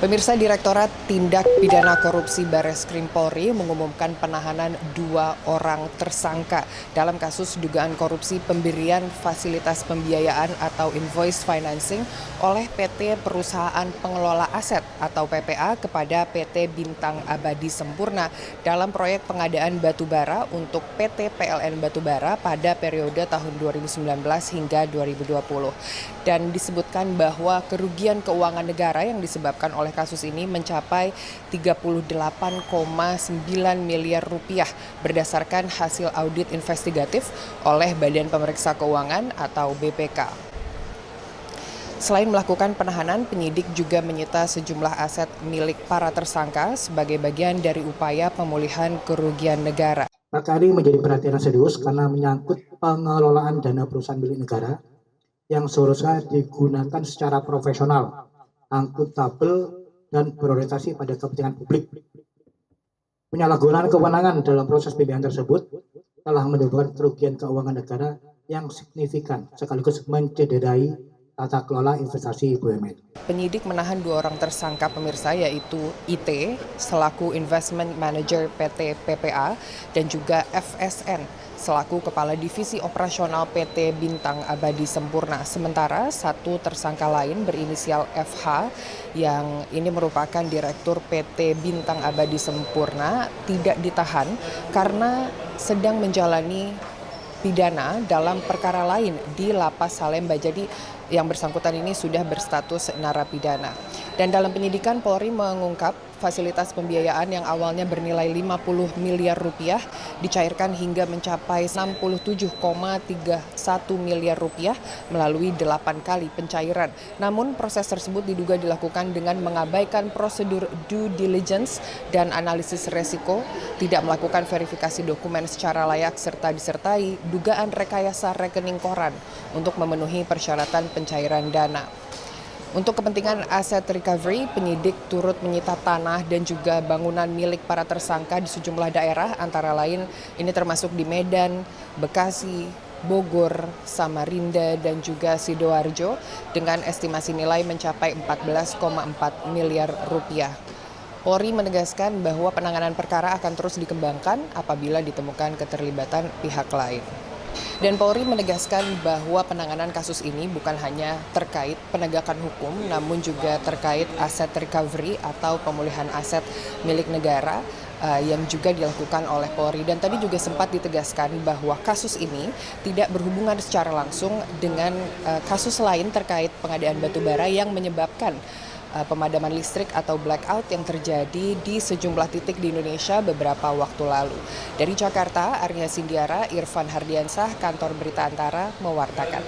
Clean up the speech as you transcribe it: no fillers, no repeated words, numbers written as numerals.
Pemirsa, Direktorat Tindak Pidana Korupsi Bareskrim Polri mengumumkan penahanan 2 orang tersangka dalam kasus dugaan korupsi pemberian fasilitas pembiayaan atau invoice financing oleh PT Perusahaan Pengelola Aset atau PPA kepada PT Bintang Abadi Sempurna dalam proyek pengadaan batubara untuk PT PLN Batubara pada periode tahun 2019 hingga 2020. Dan disebutkan bahwa kerugian keuangan negara yang disebabkan oleh kasus ini mencapai 38,9 miliar rupiah berdasarkan hasil audit investigatif oleh Badan Pemeriksa Keuangan atau BPK. Selain melakukan penahanan, penyidik juga menyita sejumlah aset milik para tersangka sebagai bagian dari upaya pemulihan kerugian negara. Perkara ini menjadi perhatian serius karena menyangkut pengelolaan dana perusahaan milik negara yang seharusnya digunakan secara profesional, akuntabel, dan berorientasi pada kepentingan publik. Penyalahgunaan kewenangan dalam proses pembiayaan tersebut telah menimbulkan kerugian keuangan negara yang signifikan sekaligus mencederai tata kelola investasi BUMN. Penyidik menahan 2 orang tersangka, pemirsa, yaitu IT selaku Investment Manager PT PPA dan juga FSN selaku Kepala Divisi Operasional PT Bintang Abadi Sempurna. Sementara satu tersangka lain berinisial FH yang ini merupakan Direktur PT Bintang Abadi Sempurna tidak ditahan karena sedang menjalani pidana dalam perkara lain di Lapas Salemba. Jadi yang bersangkutan ini sudah berstatus narapidana. Dan dalam penyidikan, Polri mengungkap fasilitas pembiayaan yang awalnya bernilai 50 miliar rupiah dicairkan hingga mencapai 67,31 miliar rupiah melalui 8 kali pencairan. Namun proses tersebut diduga dilakukan dengan mengabaikan prosedur due diligence dan analisis resiko, tidak melakukan verifikasi dokumen secara layak, serta disertai dugaan rekayasa rekening koran untuk memenuhi persyaratan pencairan dana. Untuk kepentingan aset recovery, penyidik turut menyita tanah dan juga bangunan milik para tersangka di sejumlah daerah, antara lain ini termasuk di Medan, Bekasi, Bogor, Samarinda, dan juga Sidoarjo dengan estimasi nilai mencapai 14,4 miliar rupiah. Polri menegaskan bahwa penanganan perkara akan terus dikembangkan apabila ditemukan keterlibatan pihak lain. Dan Polri menegaskan bahwa penanganan kasus ini bukan hanya terkait penegakan hukum, namun juga terkait aset recovery atau pemulihan aset milik negara yang juga dilakukan oleh Polri. Dan tadi juga sempat ditegaskan bahwa kasus ini tidak berhubungan secara langsung dengan kasus lain terkait pengadaan batubara yang menyebabkan pemadaman listrik atau blackout yang terjadi di sejumlah titik di Indonesia beberapa waktu lalu. Dari Jakarta, Arya Sindiara, Irfan Hardiansah, Kantor Berita Antara, mewartakan.